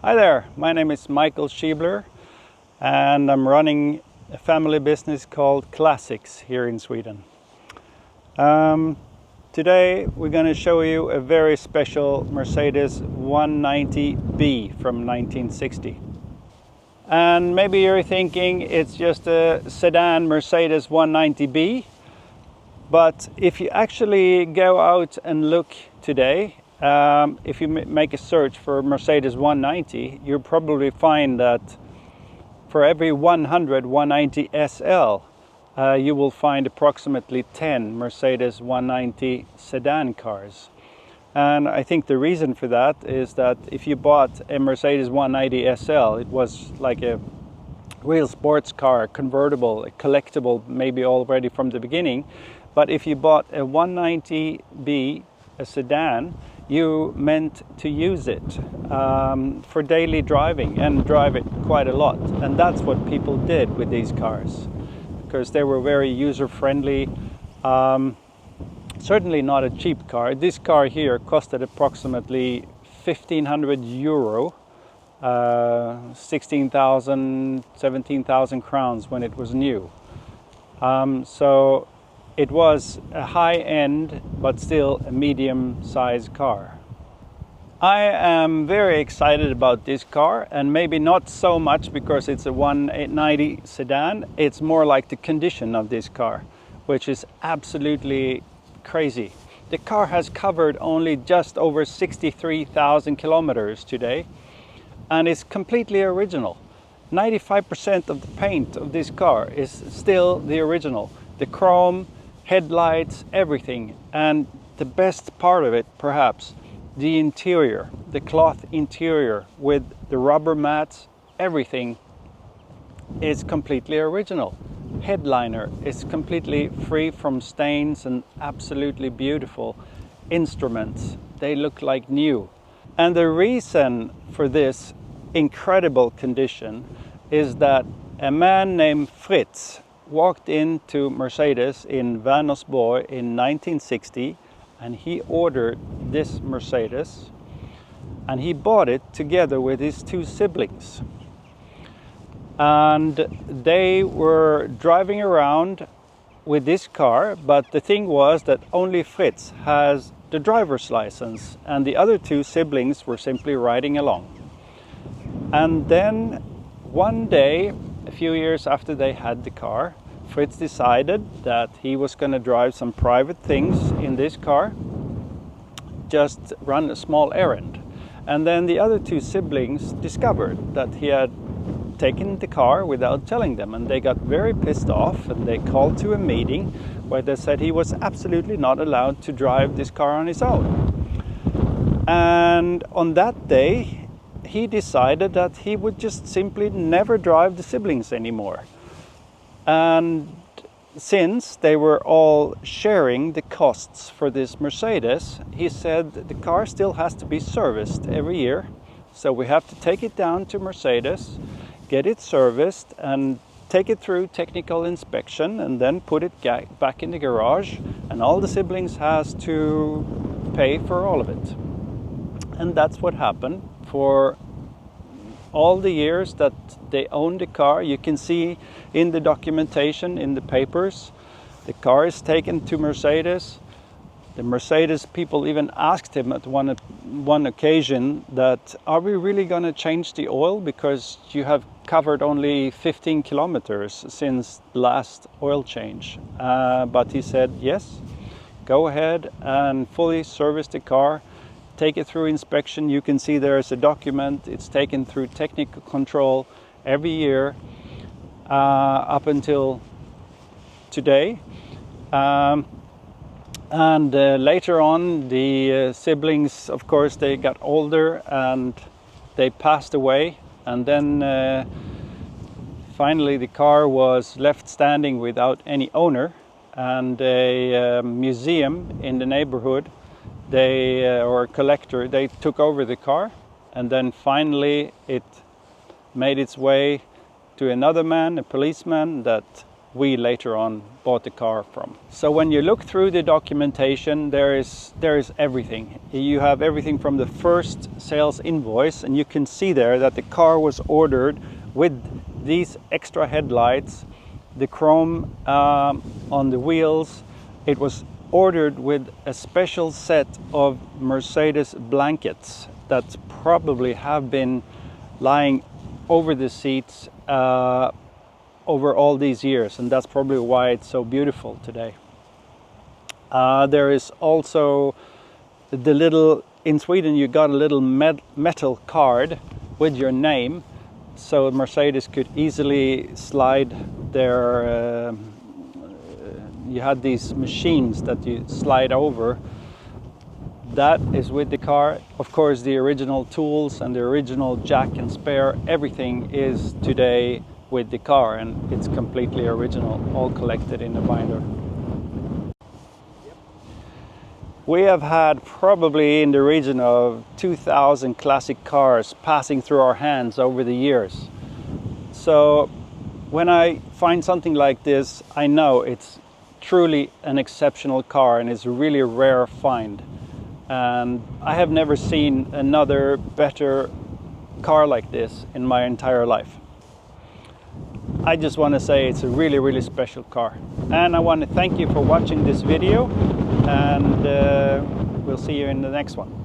Hi there, my name is Michael Schiebler and I'm running a family business called Classics here in Sweden. Today we're going to show you a very special Mercedes 190B from 1960. And maybe you're thinking it's just a sedan Mercedes 190B, but if you actually go out and look today, if you make a search for Mercedes 190, you'll probably find that for every 100 190 SL, you will find approximately 10 Mercedes 190 sedan cars. And I think the reason for that is that if you bought a Mercedes 190 SL, it was like a real sports car, convertible, a collectible, maybe already from the beginning. But if you bought a 190B, a sedan, you meant to use it for daily driving and drive it quite a lot. And that's what people did with these cars, because they were very user-friendly. Certainly not a cheap car. This car here costed approximately 1,500 euro, 16,000, 17,000 crowns when it was new. So it was a high-end, but still a medium-sized car. I am very excited about this car, and maybe not so much because it's a 190 sedan. It's more like the condition of this car, which is absolutely crazy. The car has covered only just over 63,000 kilometers today, and it's completely original. 95% of the paint of this car is still the original. The chrome, headlights, everything. And the best part of it, perhaps, the interior, the cloth interior with the rubber mats, everything is completely original. Headliner is completely free from stains and absolutely beautiful. Instruments, they look like new. And the reason for this incredible condition is that a man named Fritz walked into Mercedes in Vänersborg in 1960, and he ordered this Mercedes, and he bought it together with his two siblings. And they were driving around with this car, but the thing was that only Fritz has the driver's license and the other two siblings were simply riding along. And then one day, a few years after they had the car, Fritz decided that he was going to drive some private things in this car, just run a small errand. And then the other two siblings discovered that he had taken the car without telling them, and they got very pissed off, and they called to a meeting where they said he was absolutely not allowed to drive this car on his own. And on that day, he decided that he would just simply never drive the siblings anymore. And since they were all sharing the costs for this Mercedes, he said the car still has to be serviced every year. So we have to take it down to Mercedes, get it serviced and take it through technical inspection and then put it back in the garage. And all the siblings has to pay for all of it. And that's what happened for all the years that they owned the car. You can see in the documentation, in the papers, the car is taken to Mercedes. The Mercedes people even asked him at one occasion that, are we really going to change the oil because you have covered only 15 kilometers since last oil change? But he said, yes, go ahead and fully service the car. Take it through inspection. You can see there is a document. It's taken through technical control every year up until today. And later on, the siblings, of course, they got older and they passed away. And then finally the car was left standing without any owner. And a museum in the neighborhood, or a collector, they took over the car, and then finally it made its way to another man, a policeman, that we later on bought the car from. So when you look through the documentation, there is everything. You have everything from the first sales invoice, and you can see there that the car was ordered with these extra headlights, the chrome on the wheels. It was ordered with a special set of Mercedes blankets that probably have been lying over the seats over all these years, and that's probably why it's so beautiful today. There is also the little, in Sweden you got a little metal card with your name, so Mercedes could easily slide their you had these machines that you slide over. That is with the car. Of course, the original tools and the original jack and spare, everything is today with the car, and it's completely original, all collected in a binder. We have had probably in the region of 2,000 classic cars passing through our hands over the years. So when I find something like this, I know it's truly an exceptional car and it's a really rare find. And I have never seen another better car like this in my entire life. I just want to say it's a really, really special car. And I want to thank you for watching this video, and we'll see you in the next one.